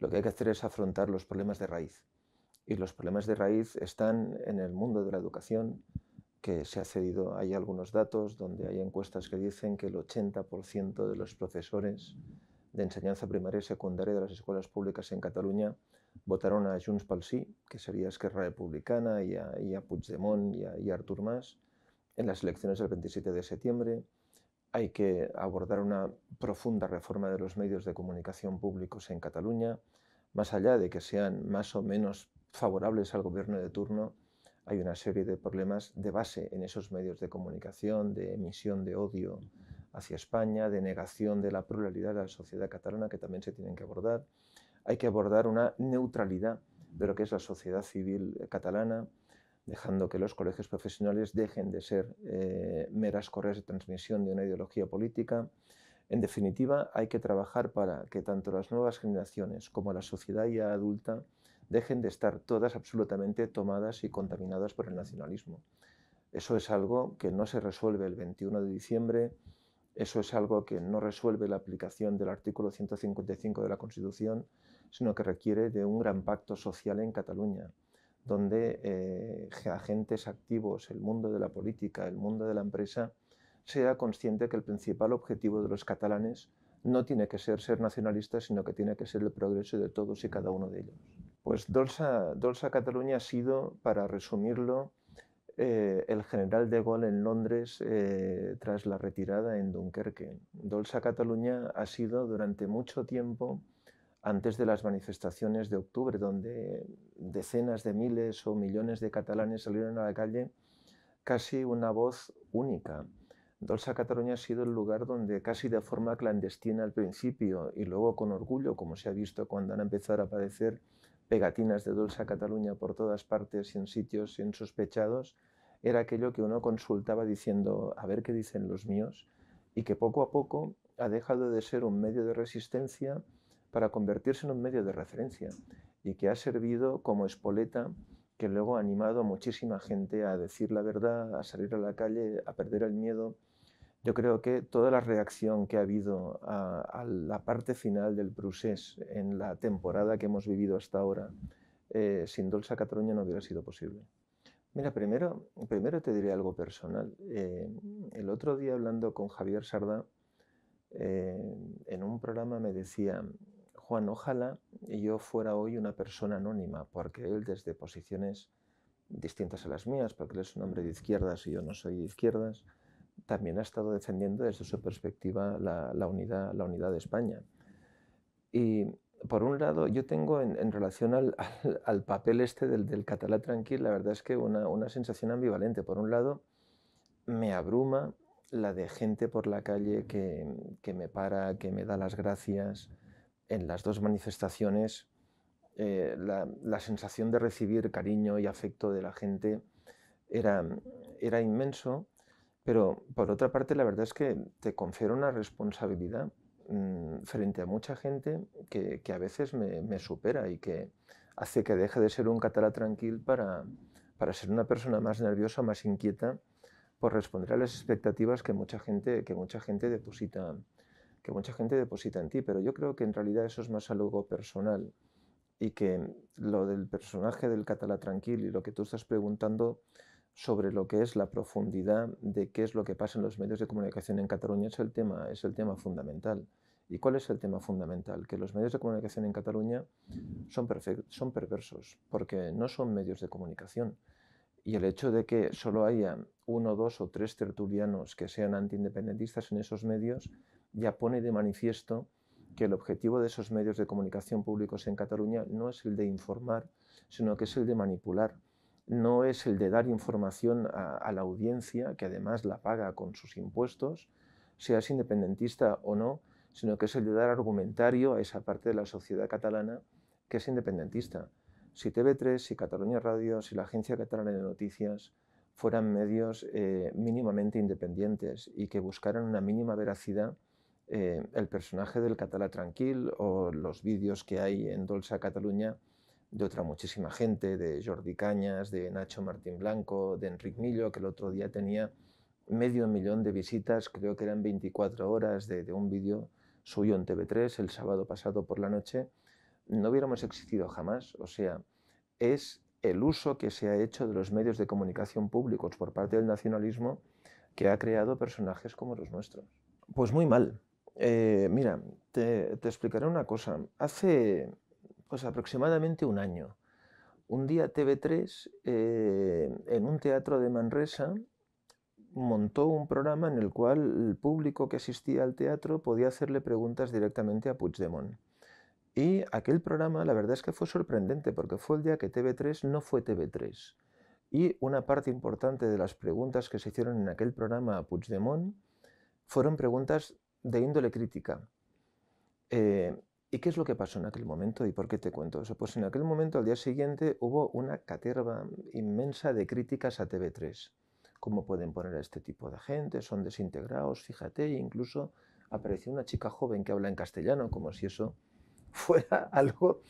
lo que hay que hacer es afrontar los problemas de raíz. Y los problemas de raíz están en el mundo de la educación, que se ha cedido. Hay algunos datos donde hay encuestas que dicen que el 80% de los profesores de enseñanza primaria y secundaria de las escuelas públicas en Cataluña votaron a Junts pel Sí, que sería Esquerra Republicana, y a Puigdemont y a Artur Mas en las elecciones del 27 de septiembre. Hay que abordar una profunda reforma de los medios de comunicación públicos en Cataluña. Más allá de que sean más o menos favorables al gobierno de turno, hay una serie de problemas de base en esos medios de comunicación, de emisión de odio hacia España, de negación de la pluralidad de la sociedad catalana, que también se tienen que abordar. Hay que abordar una neutralidad de lo que es la sociedad civil catalana, dejando que los colegios profesionales dejen de ser meras correas de transmisión de una ideología política. En definitiva, hay que trabajar para que tanto las nuevas generaciones como la sociedad ya adulta dejen de estar todas absolutamente tomadas y contaminadas por el nacionalismo. Eso es algo que no se resuelve el 21 de diciembre, eso es algo que no resuelve la aplicación del artículo 155 de la Constitución, sino que requiere de un gran pacto social en Cataluña, donde agentes activos, el mundo de la política, el mundo de la empresa, sea consciente que el principal objetivo de los catalanes no tiene que ser nacionalistas, sino que tiene que ser el progreso de todos y cada uno de ellos. Pues Dolça Catalunya ha sido, para resumirlo, el general de Gaulle en Londres tras la retirada en Dunkerque. Dolça Catalunya ha sido durante mucho tiempo, antes de las manifestaciones de octubre, donde decenas de miles o millones de catalanes salieron a la calle, casi una voz única. Dolça Catalunya ha sido el lugar donde casi de forma clandestina al principio y luego con orgullo, como se ha visto cuando han empezado a aparecer pegatinas de Dolça Catalunya por todas partes y en sitios insospechados, era aquello que uno consultaba diciendo a ver qué dicen los míos, y que poco a poco ha dejado de ser un medio de resistencia para convertirse en un medio de referencia, y que ha servido como espoleta que luego ha animado a muchísima gente a decir la verdad, a salir a la calle, a perder el miedo. Yo creo que toda la reacción que ha habido a la parte final del procés en la temporada que hemos vivido hasta ahora, sin Dolça Catalunya no hubiera sido posible. Mira, primero te diré algo personal. El otro día, hablando con Javier Sardá, en un programa me decía: Juan, ojalá yo fuera hoy una persona anónima, porque él, desde posiciones distintas a las mías, porque él es un hombre de izquierdas y yo no soy de izquierdas, también ha estado defendiendo desde su perspectiva la unidad de España. Y por un lado, yo tengo en relación al papel este del catalá tranquil, la verdad es que una sensación ambivalente. Por un lado, me abruma la de gente por la calle que me para, que me da las gracias. En las dos manifestaciones, la sensación de recibir cariño y afecto de la gente era, era inmenso, pero por otra parte la verdad es que te confiere una responsabilidad frente a mucha gente que a veces me supera y que hace que deje de ser un catalá tranquil para ser una persona más nerviosa, más inquieta, por responder a las expectativas que mucha gente deposita en ti. Pero yo creo que en realidad eso es más algo personal, y que lo del personaje del catalá tranquil y lo que tú estás preguntando sobre lo que es la profundidad de qué es lo que pasa en los medios de comunicación en Cataluña es el tema fundamental. ¿Y cuál es el tema fundamental? Que los medios de comunicación en Cataluña son perversos, porque no son medios de comunicación. Y el hecho de que solo haya uno, dos o tres tertulianos que sean antiindependentistas en esos medios ya pone de manifiesto que el objetivo de esos medios de comunicación públicos en Cataluña no es el de informar, sino que es el de manipular. No es el de dar información a la audiencia, que además la paga con sus impuestos, seas independentista o no, sino que es el de dar argumentario a esa parte de la sociedad catalana que es independentista. Si TV3, si Catalunya Radio, si la Agencia Catalana de Noticias fueran medios mínimamente independientes y que buscaran una mínima veracidad, el personaje del catalá tranquil o los vídeos que hay en Dolça Catalunya de otra muchísima gente, de Jordi Cañas, de Nacho Martín Blanco, de Enric Millo, que el otro día tenía 500.000 de visitas, creo que eran 24 horas de un vídeo suyo en TV3 el sábado pasado por la noche, no hubiéramos existido jamás. O sea, es el uso que se ha hecho de los medios de comunicación públicos por parte del nacionalismo que ha creado personajes como los nuestros. Pues muy mal. Mira, te explicaré una cosa. Hace pues aproximadamente un año, un día TV3, en un teatro de Manresa, montó un programa en el cual el público que asistía al teatro podía hacerle preguntas directamente a Puigdemont. Y aquel programa, la verdad es que fue sorprendente, porque fue el día que TV3 no fue TV3. Y una parte importante de las preguntas que se hicieron en aquel programa a Puigdemont fueron preguntas de índole crítica. ¿Y qué es lo que pasó en aquel momento y por qué te cuento eso? Pues en aquel momento, al día siguiente, hubo una caterva inmensa de críticas a TV3. ¿Cómo pueden poner a este tipo de gente? Son desintegrados, fíjate, e incluso apareció una chica joven que habla en castellano, como si eso fuera algo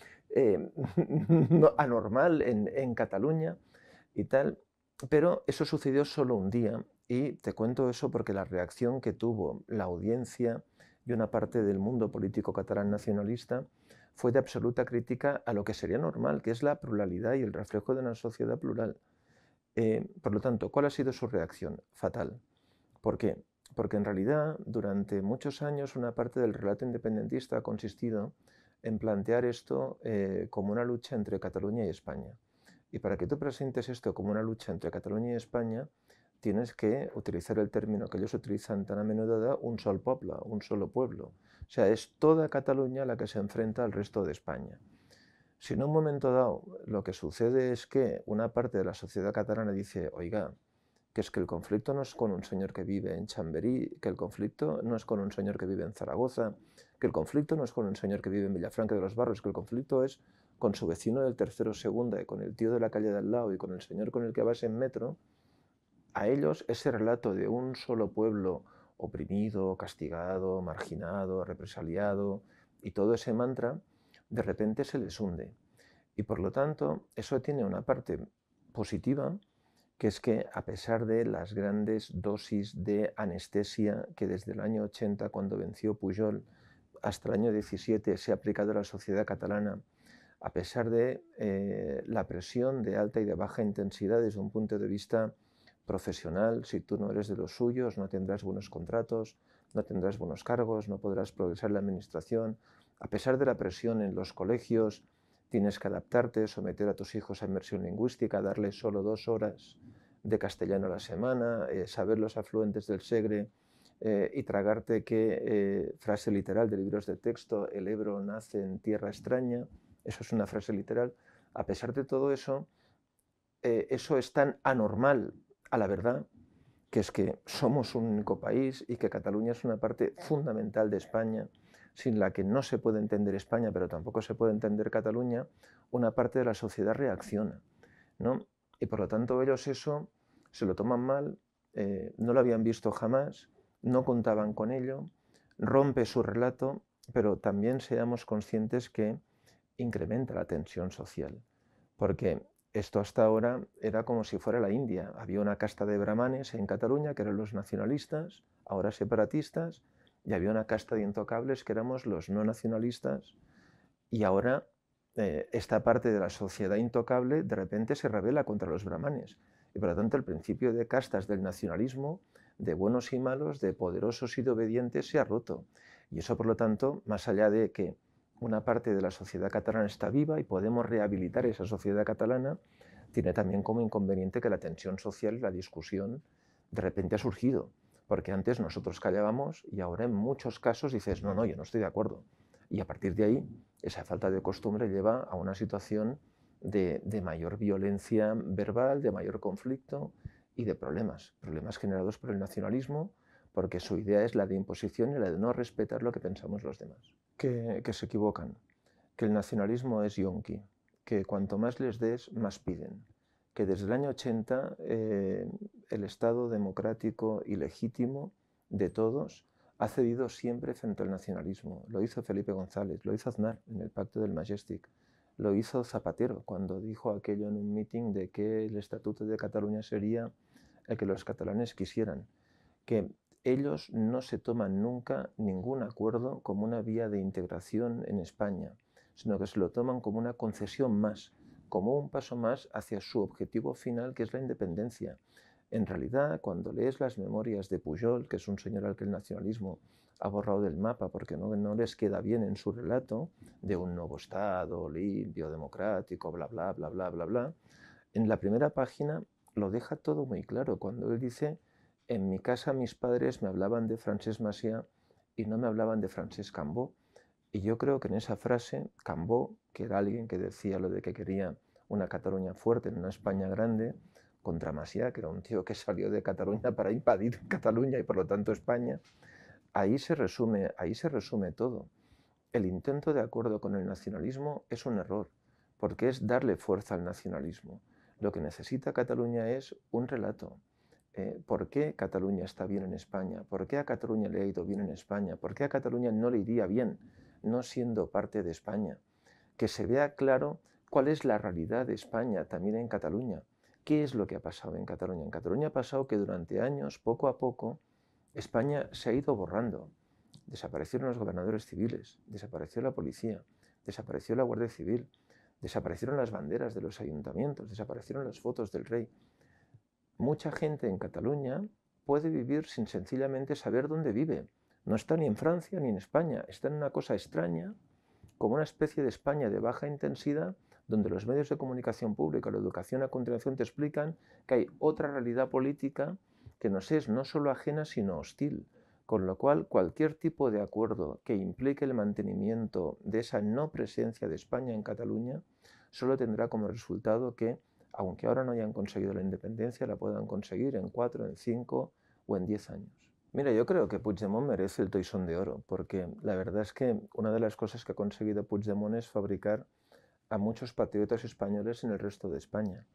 anormal en Cataluña y tal. Pero eso sucedió solo un día y te cuento eso porque la reacción que tuvo la audiencia y una parte del mundo político catalán nacionalista fue de absoluta crítica a lo que sería normal, que es la pluralidad y el reflejo de una sociedad plural. Por lo tanto, ¿cuál ha sido su reacción? Fatal. ¿Por qué? Porque en realidad durante muchos años una parte del relato independentista ha consistido en plantear esto como una lucha entre Cataluña y España. Y para que tú presentes esto como una lucha entre Cataluña y España, tienes que utilizar el término que ellos utilizan tan a menudo, un sol poble, un solo pueblo. O sea, es toda Cataluña la que se enfrenta al resto de España. Si en un momento dado lo que sucede es que una parte de la sociedad catalana dice, oiga, que es que el conflicto no es con un señor que vive en Chamberí, que el conflicto no es con un señor que vive en Zaragoza, que el conflicto no es con un señor que vive en Villafranca de los Barrios, que el conflicto es con su vecino del tercero o segunda y con el tío de la calle de al lado y con el señor con el que vas en metro. A ellos ese relato de un solo pueblo oprimido, castigado, marginado, represaliado y todo ese mantra, de repente se les hunde. Y por lo tanto, eso tiene una parte positiva, que es que a pesar de las grandes dosis de anestesia que desde el año 80, cuando venció Pujol, hasta el año 17 se ha aplicado a la sociedad catalana, a pesar de la presión de alta y de baja intensidad desde un punto de vista profesional, si tú no eres de los suyos, no tendrás buenos contratos, no tendrás buenos cargos, no podrás progresar en la administración, a pesar de la presión en los colegios, tienes que adaptarte, someter a tus hijos a inmersión lingüística, darles solo 2 horas de castellano a la semana, saber los afluentes del Segre y tragarte que frase literal de libros de texto, el Ebro nace en tierra extraña, eso es una frase literal. A pesar de todo eso, eso es tan anormal a la verdad, que es que somos un único país y que Cataluña es una parte fundamental de España, sin la que no se puede entender España, pero tampoco se puede entender Cataluña, una parte de la sociedad reacciona, ¿no? Y por lo tanto ellos eso se lo toman mal, no lo habían visto jamás, no contaban con ello, rompe su relato, pero también seamos conscientes que incrementa la tensión social, porque esto hasta ahora era como si fuera la India. Había una casta de brahmanes en Cataluña que eran los nacionalistas, ahora separatistas, y había una casta de intocables que éramos los no nacionalistas, y ahora esta parte de la sociedad intocable de repente se rebela contra los brahmanes. Y por lo tanto el principio de castas del nacionalismo, de buenos y malos, de poderosos y de obedientes, se ha roto. Y eso por lo tanto, más allá de que una parte de la sociedad catalana está viva y podemos rehabilitar esa sociedad catalana, tiene también como inconveniente que la tensión social y la discusión de repente ha surgido. Porque antes nosotros callábamos y ahora en muchos casos dices, no, no, yo no estoy de acuerdo. Y a partir de ahí, esa falta de costumbre lleva a una situación de mayor violencia verbal, de mayor conflicto y de problemas generados por el nacionalismo, porque su idea es la de imposición y la de no respetar lo que pensamos los demás. Que se equivocan, que el nacionalismo es yonki, que cuanto más les des, más piden, que desde el año 80 el Estado democrático y legítimo de todos ha cedido siempre frente al nacionalismo. Lo hizo Felipe González, lo hizo Aznar en el Pacto del Majestic, lo hizo Zapatero cuando dijo aquello en un meeting de que el Estatuto de Cataluña sería el que los catalanes quisieran, que ellos no se toman nunca ningún acuerdo como una vía de integración en España. sino que se lo toman como una concesión más, como un paso más hacia su objetivo final, que es la independencia. En realidad, cuando lees las memorias de Pujol, que es un señor al que el nacionalismo ha borrado del mapa porque no les queda bien en su relato de un nuevo Estado limpio, democrático, bla, bla, bla, bla, bla, bla, en la primera página lo deja todo muy claro cuando él dice: en mi casa mis padres me hablaban de Francesc Macià y no me hablaban de Francesc Cambó. Y yo creo que en esa frase, Cambó, que era alguien que decía lo de que quería una Cataluña fuerte en una España grande, contra Macià, que era un tío que salió de Cataluña para invadir Cataluña y por lo tanto España, ahí se resume todo. El intento de acuerdo con el nacionalismo es un error, porque es darle fuerza al nacionalismo. Lo que necesita Cataluña es un relato. ¿Por qué Cataluña está bien en España? ¿Por qué a Cataluña le ha ido bien en España? ¿Por qué a Cataluña no le iría bien, no siendo parte de España? Que se vea claro cuál es la realidad de España también en Cataluña. ¿Qué es lo que ha pasado en Cataluña? En Cataluña ha pasado que durante años, poco a poco, España se ha ido borrando. Desaparecieron los gobernadores civiles, desapareció la policía, desapareció la Guardia Civil, desaparecieron las banderas de los ayuntamientos, desaparecieron las fotos del rey. Mucha gente en Cataluña puede vivir sin sencillamente saber dónde vive. No está ni en Francia ni en España, está en una cosa extraña, como una especie de España de baja intensidad, donde los medios de comunicación pública, la educación a continuación te explican que hay otra realidad política que nos es no solo ajena, sino hostil. Con lo cual, cualquier tipo de acuerdo que implique el mantenimiento de esa no presencia de España en Cataluña solo tendrá como resultado que, aunque ahora no hayan conseguido la independencia, la puedan conseguir en 4, en 5 o en 10 años. Mira, yo creo que Puigdemont merece el Toisón de Oro, porque la verdad es que una de las cosas que ha conseguido Puigdemont es fabricar a muchos patriotas españoles en el resto de España.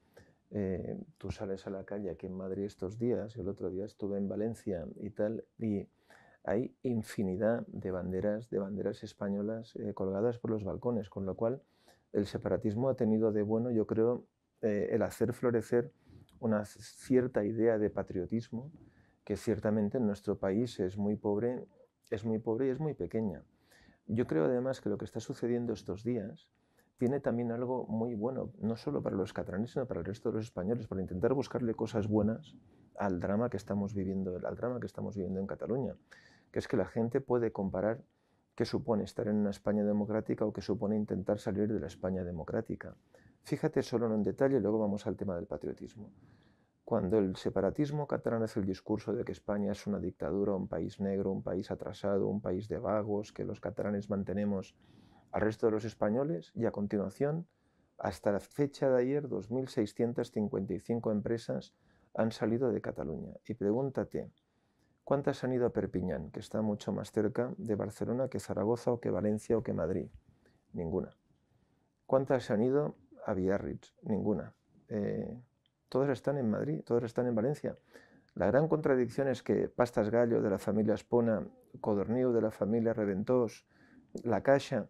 Tú sales a la calle aquí en Madrid estos días, y el otro día estuve en Valencia y tal, y hay infinidad de banderas españolas colgadas por los balcones, con lo cual el separatismo ha tenido de bueno, yo creo, el hacer florecer una cierta idea de patriotismo que ciertamente en nuestro país es muy pobre y es muy pequeña. Yo creo además que lo que está sucediendo estos días tiene también algo muy bueno, no solo para los catalanes, sino para el resto de los españoles, para intentar buscarle cosas buenas al drama que estamos viviendo en Cataluña, que es que la gente puede comparar qué supone estar en una España democrática o qué supone intentar salir de la España democrática. Fíjate solo en un detalle y luego vamos al tema del patriotismo. Cuando el separatismo catalán hace el discurso de que España es una dictadura, un país negro, un país atrasado, un país de vagos, que los catalanes mantenemos al resto de los españoles, y a continuación, hasta la fecha de ayer, 2.655 empresas han salido de Cataluña. Y pregúntate, ¿cuántas han ido a Perpiñán, que está mucho más cerca de Barcelona que Zaragoza o que Valencia o que Madrid? Ninguna. ¿Cuántas han ido a Biarritz? Ninguna. Todas están en Madrid, todas están en Valencia. La gran contradicción es que Pastas Gallo de la familia Espona, Codorniu de la familia Reventós, La Caixa,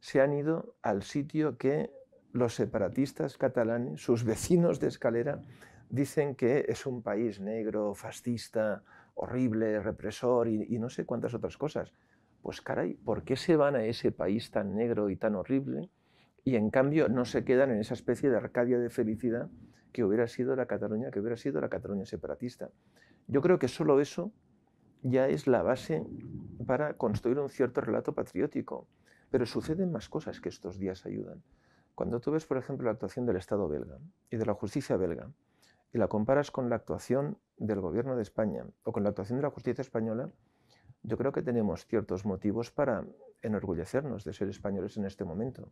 se han ido al sitio que los separatistas catalanes, sus vecinos de escalera, dicen que es un país negro, fascista, horrible, represor y no sé cuántas otras cosas. Pues caray, ¿por qué se van a ese país tan negro y tan horrible y en cambio no se quedan en esa especie de Arcadia de felicidad que hubiera sido la Cataluña, separatista? Yo creo que solo eso ya es la base para construir un cierto relato patriótico. Pero suceden más cosas que estos días ayudan. Cuando tú ves, por ejemplo, la actuación del Estado belga y de la justicia belga, y la comparas con la actuación del gobierno de España o con la actuación de la justicia española, yo creo que tenemos ciertos motivos para enorgullecernos de ser españoles en este momento.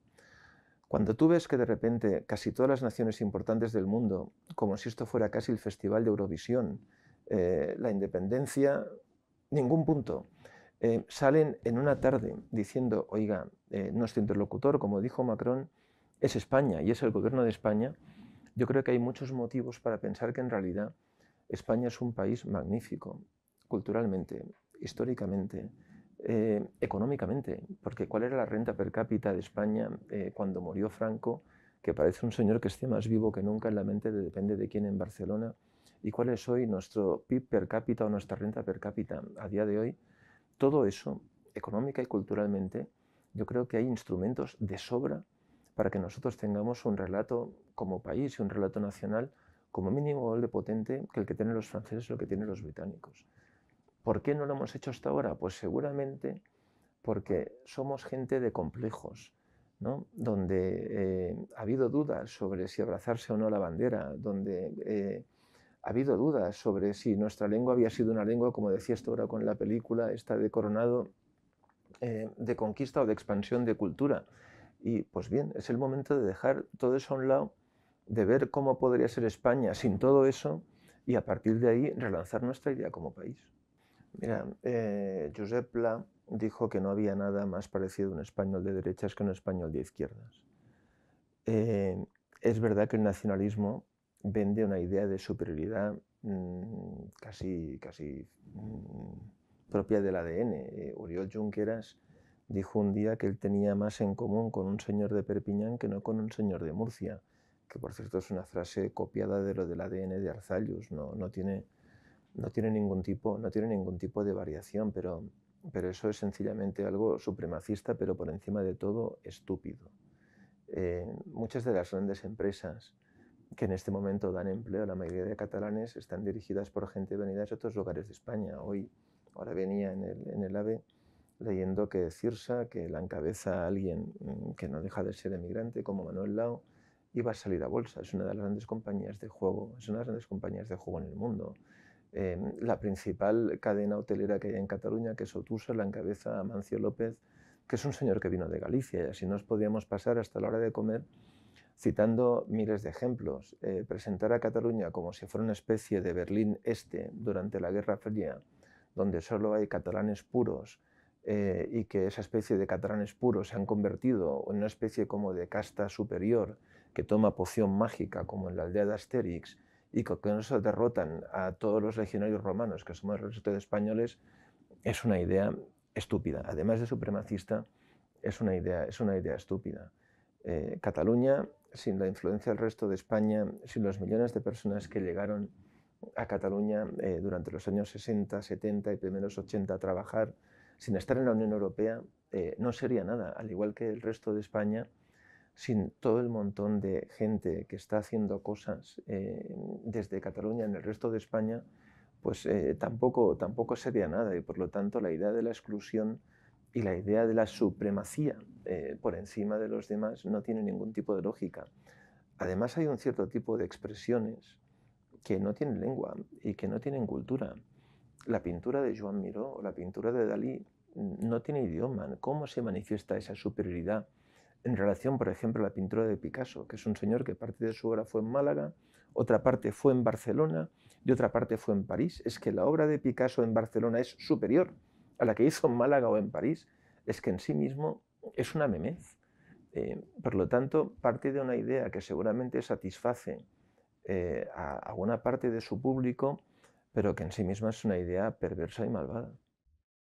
Cuando tú ves que de repente casi todas las naciones importantes del mundo, como si esto fuera casi el Festival de Eurovisión, la independencia, ningún punto, salen en una tarde diciendo, oiga, nuestro interlocutor, como dijo Macron, es España y es el gobierno de España, yo creo que hay muchos motivos para pensar que en realidad España es un país magnífico, culturalmente, históricamente, económicamente, porque ¿cuál era la renta per cápita de España cuando murió Franco? Que parece un señor que esté más vivo que nunca en la mente de depende de quién en Barcelona. ¿Y cuál es hoy nuestro PIB per cápita o nuestra renta per cápita a día de hoy? Todo eso, económica y culturalmente, yo creo que hay instrumentos de sobra para que nosotros tengamos un relato como país y un relato nacional como mínimo igual de potente que el que tienen los franceses o el que tienen los británicos. ¿Por qué no lo hemos hecho hasta ahora? Pues seguramente porque somos gente de complejos, ¿no? Donde ha habido dudas sobre si abrazarse o no la bandera, donde ha habido dudas sobre si nuestra lengua había sido una lengua, como decía esto ahora con la película, esta de Coronado, de conquista o de expansión de cultura. Y pues bien, es el momento de dejar todo eso a un lado, de ver cómo podría ser España sin todo eso y a partir de ahí relanzar nuestra idea como país. Mira, Josep Pla dijo que no había nada más parecido a un español de derechas que un español de izquierdas. Es verdad que el nacionalismo vende una idea de superioridad casi propia del ADN. Oriol Junqueras dijo un día que él tenía más en común con un señor de Perpiñán que no con un señor de Murcia, que por cierto es una frase copiada de lo del ADN de Arzallus, no tiene ningún tipo de variación, pero eso es sencillamente algo supremacista, pero por encima de todo estúpido. Muchas de las grandes empresas que en este momento dan empleo a la mayoría de catalanes están dirigidas por gente venida de otros lugares de España. Ahora venía en el AVE leyendo que Cirsa, que la encabeza alguien que no deja de ser emigrante, como Manuel Lao, iba a salir a bolsa. Es una de las grandes compañías de juego, en el mundo. La principal cadena hotelera que hay en Cataluña, que es Otusa, la encabeza Amancio López, que es un señor que vino de Galicia, y así nos podíamos pasar hasta la hora de comer citando miles de ejemplos. Presentar a Cataluña como si fuera una especie de Berlín Este durante la Guerra Fría, donde solo hay catalanes puros, y que esa especie de catalanes puros se han convertido en una especie como de casta superior que toma poción mágica, como en la aldea de Asterix, y que con eso derrotan a todos los legionarios romanos, que somos el resto de españoles, es una idea estúpida. Además de supremacista, es una idea estúpida. Cataluña, sin la influencia del resto de España, sin los millones de personas que llegaron a Cataluña durante los años 60, 70 y primeros 80 a trabajar, sin estar en la Unión Europea, no sería nada, al igual que el resto de España, sin todo el montón de gente que está haciendo cosas desde Cataluña en el resto de España, pues tampoco sería nada, y por lo tanto la idea de la exclusión y la idea de la supremacía por encima de los demás no tiene ningún tipo de lógica. Además hay un cierto tipo de expresiones que no tienen lengua y que no tienen cultura. La pintura de Joan Miró o la pintura de Dalí no tiene idioma. ¿Cómo se manifiesta esa superioridad en relación, por ejemplo, a la pintura de Picasso, que es un señor que parte de su obra fue en Málaga, otra parte fue en Barcelona y otra parte fue en París? Es que la obra de Picasso en Barcelona es superior a la que hizo en Málaga o en París. Es que en sí mismo es una memez. Por lo tanto, parte de una idea que seguramente satisface a buena parte de su público, pero que en sí misma es una idea perversa y malvada.